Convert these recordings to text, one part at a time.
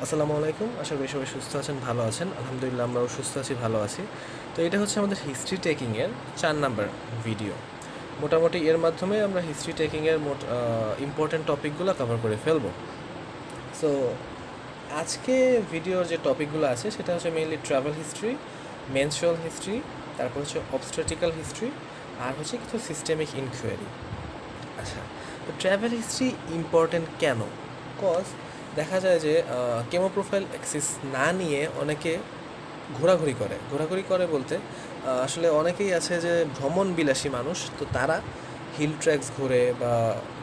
আসসালামু আলাইকুম। আশা করি সবাই সুস্থ আছেন, ভালো আছেন। আলহামদুলিল্লাহ আমরাও সুস্থ আছি, ভালো আছি। তো এটা হচ্ছে আমাদের হিস্ট্রি টেকিংয়ের 4 নাম্বার ভিডিও। মোটামুটি এর মাধ্যমে আমরা হিস্ট্রি টেকিংয়ের ইম্পর্ট্যান্ট টপিকগুলো কভার করে ফেলবো। সো আজকে ভিডিওর যে টপিকগুলো আছে সেটা হচ্ছে mainly travel history, menstrual history, তারপর হচ্ছে অবস্ট্রাটিক্যাল হিস্ট্রি, আর হচ্ছে কিছু সিস্টেমিক ইনকোয়ারি। আচ্ছা, তো ট্রাভেল হিস্ট্রি ইম্পর্ট্যান্ট কেন? কজ দেখা যায় যে কেমো প্রোফাইল অ্যাক্সিস না নিয়ে অনেকে ঘোরাঘুরি করে বলতে আসলে অনেকেই আছে যে ভ্রমণ বিলাসী মানুষ, তো তারা হিল ট্র্যাকস ঘুরে বা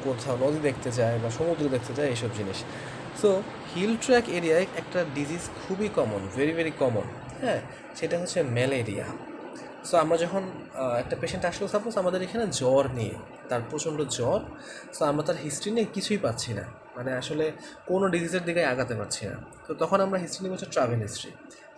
কোথাও নদী দেখতে যায় বা সমুদ্র দেখতে যায় এইসব জিনিস। সো হিল ট্র্যাক এরিয়ায় একটা ডিজিজ খুবই কমন, ভেরি ভেরি কমন। হ্যাঁ, সেটা হচ্ছে ম্যালেরিয়া। সো আমরা যখন একটা পেশেন্ট আসলো, সাপোজ আমাদের এখানে জ্বর নিয়ে, তার প্রচণ্ড জ্বর। সো আমরা তার হিস্ট্রি নিয়ে কিছুই পাচ্ছি না, মানে আসলে কোনো ডিজিজের দিকে আগাতে পারছি না। তো তখন আমরা হিস্ট্রি নিয়ে হচ্ছে ট্রাভেল হিস্ট্রি।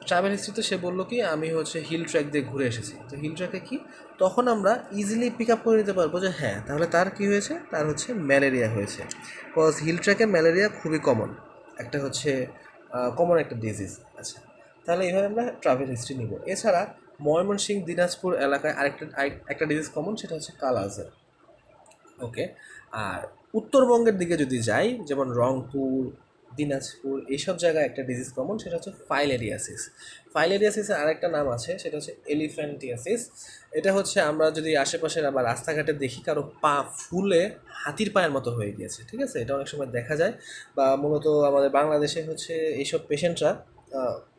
ট্রাভেল হিস্ট্রিতে সে বললো কি আমি হচ্ছে হিল ট্র্যাক দিয়ে ঘুরে এসেছি। তো হিল ট্র্যাকে কি, তখন আমরা ইজিলি পিক আপ করে নিতে পারবো যে হ্যাঁ তাহলে তার কী হয়েছে, তার হচ্ছে ম্যালেরিয়া হয়েছে। বিকজ হিল ট্র্যাকে ম্যালেরিয়া খুবই কমন, একটা হচ্ছে কমন একটা ডিজিজ। আচ্ছা, তাহলে এইভাবে আমরা ট্রাভেল হিস্ট্রি নিব। এছাড়া ময়মনসিংহ দিনাজপুর এলাকায় একটা ডিজিজ কমন, সেটা হচ্ছে কালাজ্জার। ওকে। আর উত্তরবঙ্গের দিকে যদি যাই, যেমন রংপুর, দিনাজপুর, এইসব জায়গায় একটা ডিজিজ কমন, সেটা হচ্ছে ফাইলেরিয়াসিস। ফাইলেরিয়াসিসের আরেকটা নাম আছে, সেটা হচ্ছে এলিফ্যান্টিয়াসিস। এটা হচ্ছে আমরা যদি আশেপাশের আবার রাস্তাঘাটে দেখি কারো পা ফুলে হাতির পায়ের মতো হয়ে গিয়েছে, ঠিক আছে, এটা অনেক সময় দেখা যায়। বা মূলত আমাদের বাংলাদেশে হচ্ছে এইসব পেশেন্টরা,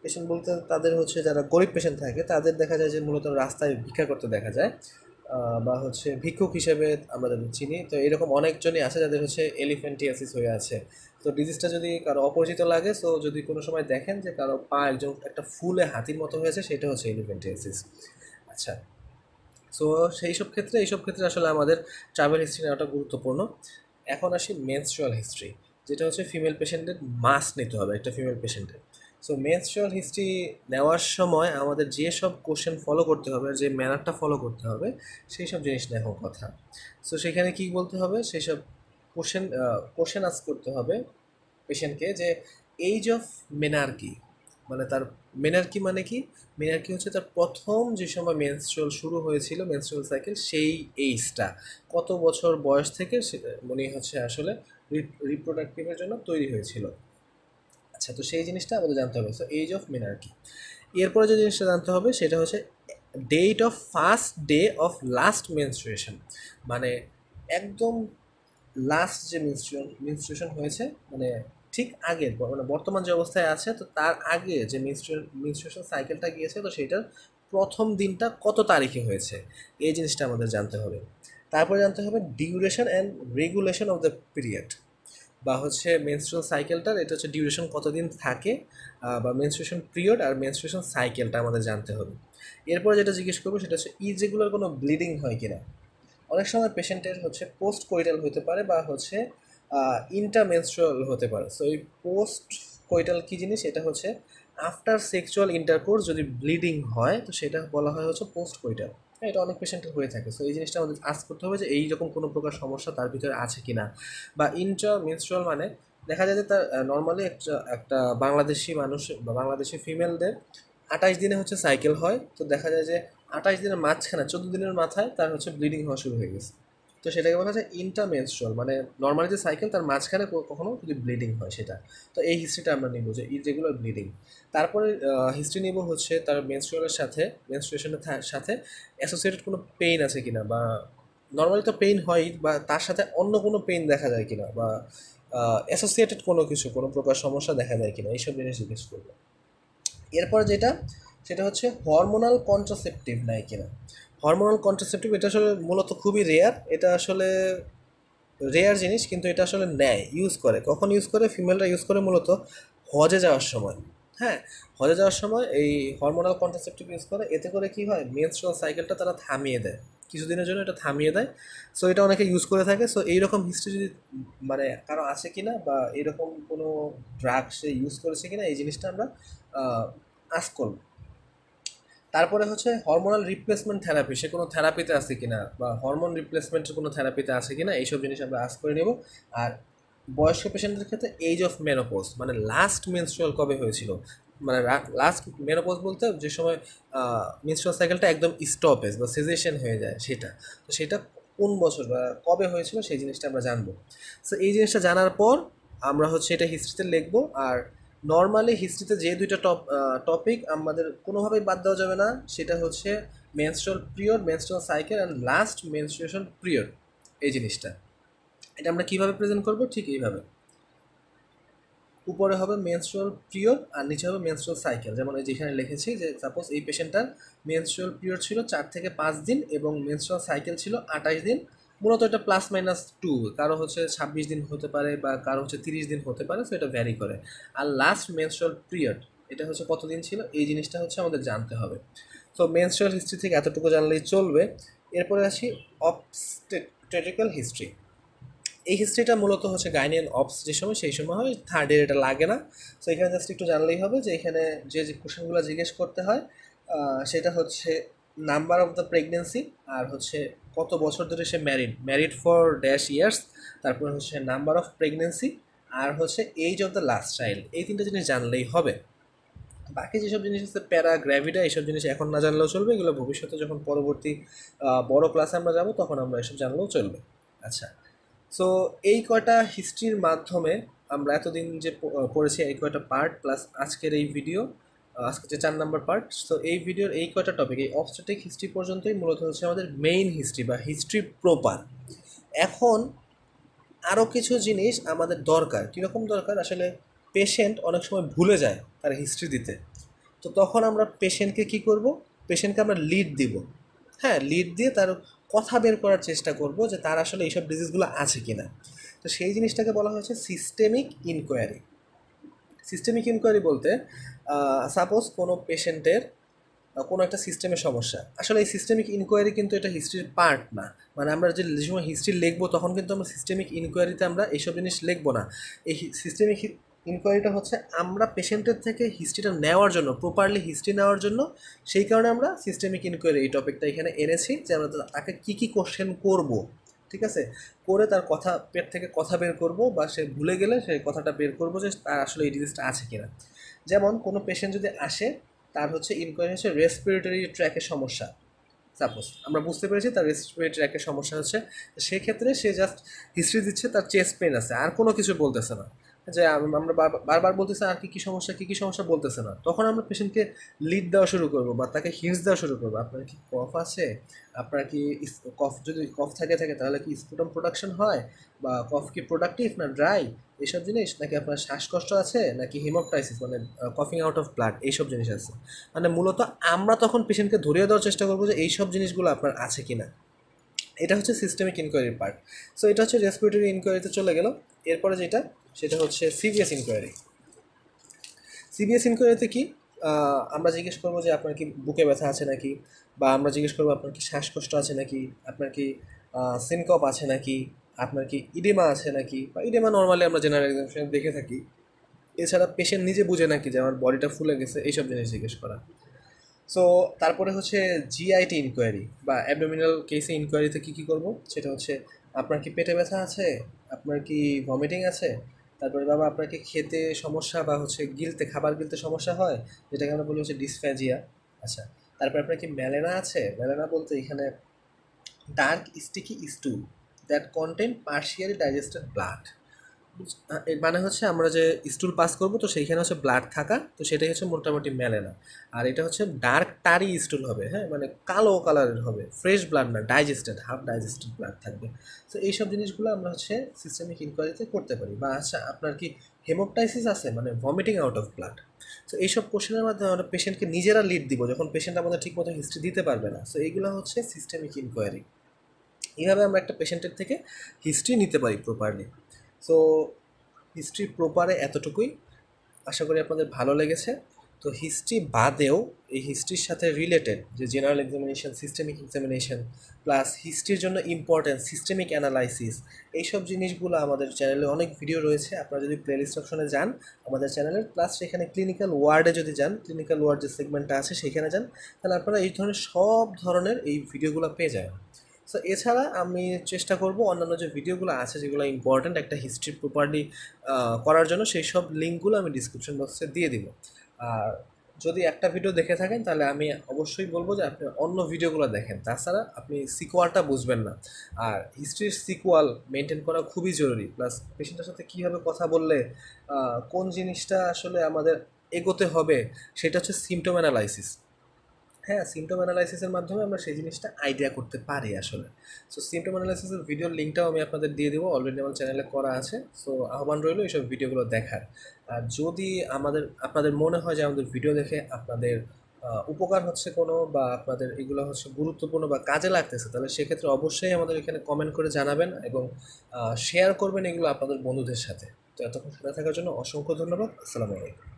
পেশেন্ট বলতে তাদের হচ্ছে যারা গরিব পেশেন্ট থাকে তাদের দেখা যায় যে মূলত রাস্তায় ভিক্ষা করতে দেখা যায়, বা হচ্ছে ভিক্ষুক হিসেবে আমরা যাদের চিনি। তো এরকম অনেকজনই আছে যাদের হচ্ছে এলিফ্যান্টিয়াসিস হয়ে আছে। তো ডিজিজটা যদি কারো অপরিচিত লাগে, সো যদি কোনো সময় দেখেন যে কারো পা একজন একটা ফুলে হাতির মতো হয়েছে, সেটা হচ্ছে এলিফ্যান্টিয়াসিস। আচ্ছা, সো এইসব ক্ষেত্রে আসলে আমাদের ট্রাভেল হিস্ট্রি নেওয়াটা গুরুত্বপূর্ণ। এখন আসি মেনস্ট্রুয়াল হিস্ট্রি, যেটা হচ্ছে ফিমেল পেশেন্টের মাস্ট নিতে হবে একটা ফিমেল পেশেন্টের। সো মেনস্ট্রুয়াল হিস্ট্রি নেওয়ার সময় আমাদের যে সব কোশ্চেন ফলো করতে হবে, যে ম্যানারটা ফলো করতে হবে, সেই সব জিনিস নেওয়ার কথা। সো সেখানে কী বলতে হবে, সেই সব কোশ্চেন আস্ক করতে হবে পেশেন্টকে যে এইজ অফ মেনার্কি, মানে তার মেনার্কি মানে কি, মেনার্কি হচ্ছে তার প্রথম যে সময় মেনস্ট্রুয়াল শুরু হয়েছিল, মেনস্ট্রুয়াল সাইকেল, সেই এইজটা কত বছর বয়স থেকে মনে হচ্ছে আসলে রিপ্রোডাক্টিভের জন্য তৈরি হয়েছিল। আচ্ছা, তো সেই জিনিসটা আমাদের জানতে হবে। So age of menarche. এরপরে যে জিনিসটা জানতে হবে সেটা হচ্ছে date of first day of last menstruation, মানে একদম লাস্ট যে মিনস্ট্রুয়েশন হয়েছে, মানে ঠিক আগের মানে বর্তমান যে অবস্থায় আছে, তো তার আগে যে মিনস্ট্রুয়েশন সাইকেলটা গিয়েছে, তো সেইটার প্রথম দিনটা কত তারিখে হয়েছে, এই জিনিসটা আমাদের জানতে হবে। তারপরে জানতে হবে duration and regulation of the period, বা হচ্ছে মেনস্ট্রুয়াল সাইকেলটার এটা হচ্ছে ডিউরেশন কতদিন থাকে, বা মেনস্ট্রুয়েশন পিরিয়ড আর মেনস্ট্রুয়েশন সাইকেলটা আমাদের জানতে হবে। এরপরে যেটা জিজ্ঞেস করবো সেটা হচ্ছে ইরেগুলার কোনো ব্লিডিং হয় কিনা। অনেক সময় পেশেন্টের হচ্ছে পোস্ট কোইটাল হতে পারে বা হচ্ছে ইন্টারমেনস্ট্রুয়াল হতে পারে। সো এই পোস্ট কোইটাল কী জিনিস, এটা হচ্ছে আফটার সেক্সুয়াল ইন্টারকোর্স যদি ব্লিডিং হয়, তো সেটা বলা হয় হচ্ছে পোস্ট কোইটাল। হ্যাঁ, এটা অনেক পেশেন্টের হয়ে থাকে। সো এই জিনিসটা আমাদের আজ করতে হবে যে এইরকম কোনো প্রকার সমস্যা তার ভিতরে আছে কি না। বা ইন্টারমেনস্ট্রুয়াল মানে দেখা যায় যে তার নর্মালি একটা একটা বাংলাদেশি মানুষ বা বাংলাদেশি ফিমেলদের 28 দিনে হচ্ছে সাইকেল হয়, তো দেখা যায় যে 28 দিনের মাঝখানে 14 দিনের মাথায় তার হচ্ছে ব্লিডিং হওয়া শুরু হয়ে গেছে। তো সেটাকে বলা যায় ইন্টারমেনস্ট্রুয়াল, মানে নর্মালি যে সাইকেল তার মাঝখানে কখনো যদি ব্লিডিং হয় সেটা। তো এই হিস্ট্রিটা আমরা নিব যে ইরেগুলার ব্লিডিং। তারপরে হিস্ট্রি নিব হচ্ছে তার মেনস্ট্রুয়ালের সাথে, মেনস্ট্রুয়েশনের সাথে অ্যাসোসিয়েটেড কোনো পেইন আছে কিনা, বা নর্মালি তো পেইন হয়, বা তার সাথে অন্য কোনো পেইন দেখা যায় কিনা, বা অ্যাসোসিয়েটেড কোনো কিছু, কোনো প্রকার সমস্যা দেখা যায় কিনা, এইসব জিনিস জিজ্ঞেস করবো। এরপর যেটা, সেটা হচ্ছে হরমোনাল কন্ট্রাসেপটিভ নাই কিনা। হরমোনাল কন্ট্রাসেপটিভ এটা আসলে মূলত খুবই রেয়ার, এটা আসলে রেয়ার জিনিস, কিন্তু এটা আসলে নেয়, ইউজ করে। কখন ইউজ করে, ফিমেলরা ইউজ করে মূলত হজে যাওয়ার সময়। হ্যাঁ, হজে যাওয়ার সময় এই হরমোনাল কন্ট্রাসেপটিভ ইউজ করে। এতে করে কি হয়, মেনস্ট্রুয়াল সাইকেলটা তারা থামিয়ে দেয়, কিছুদিনের জন্য এটা থামিয়ে দেয়। সো এটা অনেকে ইউজ করে থাকে। সো এইরকম হিস্ট্রি যদি মানে কারো আছে কিনা, বা এইরকম কোনো ড্রাগ সে ইউজ করেছে কিনা, এই জিনিসটা আমরা আস্ক করব। তারপরে হচ্ছে হরমোনাল রিপ্লেসমেন্ট থেরাপি, সে কোনো থেরাপিতে আছে কিনা, বা হরমোন রিপ্লেসমেন্টের কোনো থেরাপিতে আছে কিনা, এইসব জিনিস আমরা আস্ক করে নেব। আর বয়স্ক পেশেন্টদের ক্ষেত্রে এজ অফ মেনোপজ, মানে লাস্ট মেনস্ট্রুয়াল কবে হয়েছিল, মানে লাস্ট মেনোপজ বলতে যে সময় মেনস্ট্রুয়াল সাইকেলটা একদম স্টপেজ বা সেজেশন হয়ে যায় সেটা, তো সেটা কোন বছর বা কবে হয়েছিল সেই জিনিসটা আমরা জানবো। সো এই জিনিসটা জানার পর আমরা হচ্ছে এটা হিস্ট্রিতে লিখবো। আর নর্মালি হিস্ট্রিতে যে দুইটা টপিক আমাদের কোনোভাবেই বাদ দেওয়া যাবে না, সেটা হচ্ছে menstrual period, menstrual cycle and last menstruation period. এই জিনিসটা এটা আমরা কীভাবে প্রেজেন্ট করবো, ঠিক এইভাবে, উপরে হবে মেনস্ট্রুয়াল পিরিয়ড আর নিচে হবে মেনস্ট্রুয়াল সাইকেল। যেমন এই যেখানে লিখেছি যে সাপোজ এই পেশেন্টটার মেনস্ট্রুয়াল পিরিয়ড ছিল 4 থেকে 5 দিন এবং মেনস্ট্রুয়াল সাইকেল ছিল 28 দিন। মূলত এটা +-2, কারো হচ্ছে 26 দিন হতে পারে বা কারো হচ্ছে 30 দিন হতে পারে, সো এটা ভ্যারি করে। আর লাস্ট মেনস্ট্রুয়াল পিরিয়ড এটা হচ্ছে কতদিন ছিল, এই জিনিসটা হচ্ছে আমাদের জানতে হবে। তো মেনস্ট্রুয়াল হিস্ট্রি থেকে এতটুকু জানলেই চলবে। এরপরে আসি অবস্টেট্রিক্যাল হিস্ট্রি। এই হিস্ট্রিটা মূলত হচ্ছে গাইনিয়ান অবস যে সময় সেই সময় হয়, থার্ড ইয়ার এটা লাগে না। সো এখানে জাস্ট একটু জানলেই হবে যে এখানে যে যে কোশ্চেনগুলো জিজ্ঞেস করতে হয় সেটা হচ্ছে নাম্বার অফ দ্য প্রেগনেন্সি, আর হচ্ছে কত বছর ধরে সে ম্যারিড ফর ড্যাশ ইয়ার্স, তারপর হচ্ছে নাম্বার অফ প্রেগনেন্সি, আর হচ্ছে age of the last child. এই তিনটা জিনিস জানলেই হবে। বাকি যেসব জিনিস আছে প্যারা গ্র্যাভিডা, এইসব জিনিস এখন না জানলেও চলবে, এগুলো ভবিষ্যতে যখন পরবর্তী বড় ক্লাসে আমরা যাব তখন আমরা এসব জানলেও চলবে। আচ্ছা, সো এই কয়টা হিস্ট্রির মাধ্যমে আমরা এতদিন যে পড়েছি এই কয়টা পার্ট প্লাস আজকের এই ভিডিও, আজকে যে 4 নম্বর পার্ট, সো এই ভিডিওর এই কয়টা টপিক, এই অবস্টেট্রিক হিস্ট্রি পর্যন্তই মূলত হচ্ছে আমাদের মেইন হিস্ট্রি বা হিস্ট্রি প্রপার। এখন আরও কিছু জিনিস আমাদের দরকার। কীরকম দরকার, আসলে পেশেন্ট অনেক সময় ভুলে যায় তার হিস্ট্রি দিতে, তো তখন আমরা পেশেন্টকে কী করব, পেশেন্টকে আমরা লিড দিব। হ্যাঁ, লিড দিয়ে তার কথা বের করার চেষ্টা করব যে তার আসলে এইসব ডিজিজগুলো আছে কি না। তো সেই জিনিসটাকে বলা হয়েছে সিস্টেমিক ইনকোয়ারি। সিস্টেমিক ইনকোয়ারি বলতে সাপোজ কোনো পেশেন্টের কোনো একটা সিস্টেমের সমস্যা, আসলে এই সিস্টেমিক ইনকোয়ারি কিন্তু এটা হিস্ট্রির পার্ট না। মানে আমরা যে সময় হিস্ট্রি লিখবো তখন কিন্তু আমরা সিস্টেমিক ইনকোয়ারিতে আমরা এইসব জিনিস লিখবো না। এই সিস্টেমিক ইনকোয়ারিটা হচ্ছে আমরা পেশেন্টের থেকে হিস্ট্রিটা নেওয়ার জন্য, প্রপারলি হিস্ট্রি নেওয়ার জন্য, সেই কারণে আমরা সিস্টেমিক ইনকোয়ারি এই টপিকটা এখানে এনেছি যে আমরা তাকে কী কী কোশ্চেন করবো, ঠিক আছে, করে তার কথা পেট থেকে কথা বের করব, বা সে ভুলে গেলে সেই কথাটা বের করবো যে তার আসলে এই ডিজিজটা আছে কিনা। যেমন কোনো পেশেন্ট যদি আসে, তার হচ্ছে ইনকোয়ারি হচ্ছে রেসপিরেটরি ট্র্যাকের সমস্যা, সাপোজ আমরা বুঝতে পেরেছি তার রেসপিরেটরি ট্র্যাকের সমস্যা হচ্ছে, সেক্ষেত্রে সে জাস্ট হিস্ট্রি দিচ্ছে তার চেস্ট পেন আছে, আর কোনো কিছু বলতেছে না, যে আমরা বারবার বলতেছে আর কী কী সমস্যা কী কী সমস্যা বলতেছে না, তখন আমরা পেশেন্টকে লিড দেওয়া শুরু করবো বা তাকে হিন্টস দেওয়া শুরু করবো। আপনার কি কফ আছে, আপনার কি কফ, যদি কফ থাকে তাহলে কি স্পুটাম প্রোডাকশন হয়, বা কফ কি প্রোডাক্টিভ না ড্রাই, এইসব জিনিস, নাকি আপনার শ্বাসকষ্ট আছে, নাকি হিমোপটাইসিস মানে কফিং আউট অফ ব্লাড, এইসব জিনিস আছে। মানে মূলত আমরা তখন পেশেন্টকে ধরিয়ে দেওয়ার চেষ্টা করবো যে এইসব জিনিসগুলো আপনার আছে কি না। এটা হচ্ছে সিস্টেমিক ইনকোয়ারির পার্ট। সো এটা হচ্ছে রেসপিরেটরি ইনকোয়ারিতে চলে গেল। এরপরে যেটা, সেটা হচ্ছে সিভিএস ইনকোয়ারি। সিভিএস ইনকোয়ারিতে কি, আমরা জিজ্ঞেস করবো যে আপনার কি বুকে ব্যথা আছে নাকি, বা আমরা জিজ্ঞেস করবো আপনার কি শ্বাসকষ্ট আছে নাকি, আপনার কি সিনকপ আছে নাকি, আপনার কি ইডেমা আছে নাকি, বা ইডেমা নর্মালি আমরা জেনারেল এক্সামিনেশনে দেখে থাকি। এছাড়া পেশেন্ট নিজে বুঝে নাকি যে আমার বডিটা ফুলে গেছে, এইসব জিনিস জিজ্ঞেস করা। সো তারপরে হচ্ছে জিআইটি ইনকোয়ারি বা অ্যাবডোমিনাল কেসে ইনকোয়ারিতে কী কী করবো, সেটা হচ্ছে আপনার কি পেটে ব্যথা আছে, আপনার কি ভমিটিং আছে, তারপরে বাবা আপনার কি খেতে সমস্যা বা হচ্ছে খাবার গিলতে সমস্যা হয়, যেটাকে আমরা বলি হচ্ছে ডিসফ্যাজিয়া। আচ্ছা, তারপরে আপনার কি ম্যালেনা আছে, ম্যালেনা বলতে এখানে dark sticky স্টুল that contain partially digested blood. এর মানে হচ্ছে আমরা যে স্টুল পাস করব তো সেইখানে হচ্ছে ব্লাড থাকা, তো সেটাই হচ্ছে মোটামুটি মেলে না। আর এটা হচ্ছে ডার্ক টারি স্টুল হবে, হ্যাঁ, মানে কালো কালারের হবে, ফ্রেশ ব্লাড না, ডাইজেস্টেড, হাফ ডাইজেস্টেড ব্লাড থাকবে। তো এইসব জিনিসগুলো আমরা হচ্ছে সিস্টেমিক ইনকোয়ারিতে করতে পারি। বা আচ্ছা আপনার কি হেমোপটাইসিস আছে, মানে ভমিটিং আউট অফ ব্লাড। তো এইসব কোশ্চেনের মাধ্যমে আমরা পেশেন্টকে নিজেরা লিড দিব যখন পেশেন্ট আমাদের ঠিকমতো হিস্ট্রি দিতে পারবে না। সো এইগুলো হচ্ছে সিস্টেমিক ইনকোয়ারি। এইভাবে আমরা একটা পেশেন্টের থেকে হিস্ট্রি নিতে পারি প্রপারলি। সো হিস্ট্রি প্রপারে এতটুকুই, আশা করি আপনাদের ভালো লেগেছে। তো হিস্ট্রি বাদেও এই হিস্ট্রির সাথে রিলেটেড যে general examination, systemic examination, plus হিস্ট্রির জন্য ইম্পর্টেন্ট সিস্টেমিক অ্যানালাইসিস, এইসব জিনিসগুলো আমাদের চ্যানেলে অনেক ভিডিও রয়েছে। আপনারা যদি প্লেলিস্ট অপশনে যান আমাদের চ্যানেলের, প্লাস সেখানে ক্লিনিক্যাল ওয়ার্ডে যদি যান, ক্লিনিক্যাল ওয়ার্ড যে সেগমেন্টটা আছে সেখানে যান, তাহলে আপনারা এই ধরনের সব ধরনের এই ভিডিওগুলো পেয়ে যাবেন। সো এছাড়া আমি চেষ্টা করব অন্যান্য যে ভিডিওগুলো আছে যেগুলো ইম্পর্ট্যান্ট একটা হিস্ট্রি প্রপারলি করার জন্য, সেই সব লিঙ্কগুলো আমি ডিসক্রিপশন বক্সে দিয়ে দিব। আর যদি একটা ভিডিও দেখে থাকেন তাহলে আমি অবশ্যই বলবো যে আপনি অন্য ভিডিওগুলো দেখেন, তাছাড়া আপনি সিকোয়ালটা বুঝবেন না। আর হিস্ট্রির সিকোয়াল মেনটেন করা খুবই জরুরি, প্লাস পেশেন্টের সাথে কীভাবে কথা বললে কোন জিনিসটা আসলে আমাদের এগোতে হবে সেটা হচ্ছে সিমটম অ্যানালাইসিস। হ্যাঁ, সিমটম অ্যানালাইসিসের মাধ্যমে আমরা সেই জিনিসটা আইডিয়া করতে পারি আসলে। সো সিমটম অ্যানালাইসিসের ভিডিওর লিঙ্কটাও আমি আপনাদের দিয়ে দেবো, অলরেডি আমার চ্যানেলে করা আছে। সো আহ্বান রইল এইসব ভিডিওগুলো দেখার। আর যদি আপনাদের মনে হয় যে আমাদের ভিডিও দেখে আপনাদের উপকার হচ্ছে কোনো, বা আপনাদের এগুলো হচ্ছে গুরুত্বপূর্ণ বা কাজে লাগতেছে, তাহলে সেক্ষেত্রে অবশ্যই আমাদের এখানে কমেন্ট করে জানাবেন এবং শেয়ার করবেন এগুলো আপনাদের বন্ধুদের সাথে। তো এতক্ষণ সাথে থাকার জন্য অসংখ্য ধন্যবাদ। আসসালামু আলাইকুম।